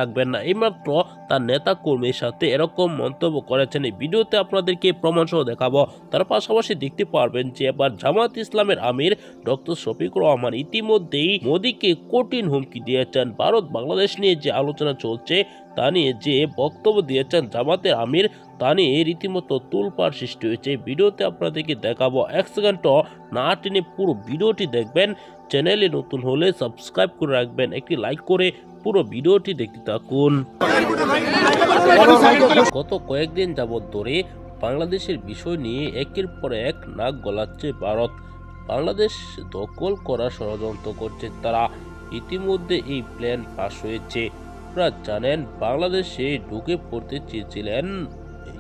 রাখবেন না। এইমাত্র তার নেতা কর্মীর সাথে এরকম মন্তব্য করেছেন। এই ভিডিওতে আপনাদেরকে প্রমাণ সহ দেখাবো। তার পাশাপাশি দেখতে পারবেন যে এবার জামাত ইসলামের আমির ডক্টর শফিকুর রহমান ইতিমধ্যেই মোদীকে কঠিন হুমকি দিয়েছেন। ভারত বাংলাদেশ নিয়ে যে আলোচনা চলছে তা নিয়ে যে বক্তব্য দিয়েছেন জামাতের আমির, তা নিয়ে রীতিমতো তোলপাড় সৃষ্টি হয়েছে। এই ভিডিওতে আপনাদেরকে দেখাবো, 1 সেকেন্ডও না টেনে পুরো ভিডিওটি দেখবেন। চ্যানেলে নতুন হলে সাবস্ক্রাইব করে রাখবেন, একটি লাইক করে পুরো ভিডিওটি দেখতে থাকুন। গত কয়েকদিন যাবৎ ধরে বাংলাদেশের বিষয় নিয়ে একের পর এক নাক গলাচ্ছে ভারত। বাংলাদেশ দখল করার ষড়যন্ত্র করছে তারা। ইতিমধ্যে এই প্ল্যান পাস হয়েছে। আপনারা জানেন, বাংলাদেশে ঢুকে পড়তে চেয়েছিলেন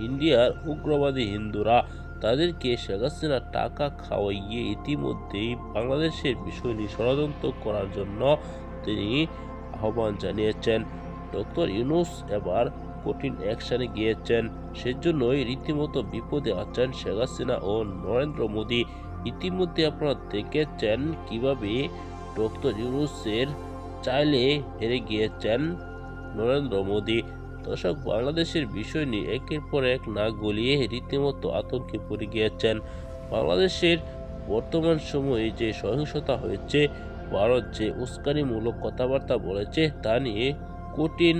ইন্ডিয়ার উগ্রবাদী হিন্দুরা। তাদেরকে শেখ হাসিনা টাকা খাওয়াইয়ে ইতিমধ্যেই বাংলাদেশের বিষয় নিয়ে ষড়যন্ত্র করার জন্য তিনি আহ্বান জানিয়েছেন। ডক্টর ইউনূস এবার কঠিন অ্যাকশনে গিয়েছেন। সেজন্যই রীতিমতো বিপদে আছেন শেখ হাসিনা ও নরেন্দ্র মোদী। ইতিমধ্যে আপনারা দেখেছেন কিভাবে ডক্টর ইউনূসের চাইলে হেরে গিয়েছেন নরেন্দ্র মোদী। দর্শক, বাংলাদেশের বিষয় নিয়ে একের পর এক না গলিয়ে রীতিমতো আতঙ্কে পড়ে গিয়েছেন। বাংলাদেশের বর্তমান সময়ে যে সহিংসতা হয়েছে, ভারত যে উস্কানিমূলক কথাবার্তা বলেছে তা নিয়ে কঠিন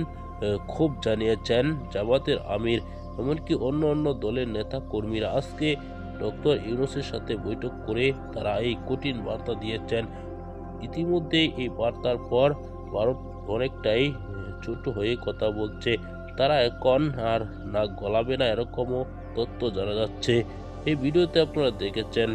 ক্ষোভ জানিয়েছেন জামাতের আমির। এমনকি অন্য অন্য দলের নেতা কর্মীরা আজকে ডক্টর ইউনূসের সাথে বৈঠক করে তারা এই কঠিন বার্তা দিয়েছেন। ইতিমধ্যেই এই বার্তার পর ভারত অনেকটাই ছোট হয়ে কথা বলছে। তারা এখন আর নাক গলাবে না এরকমও তথ্য জানা যাচ্ছে। এই ভিডিওতে আপনারা দেখেছেন।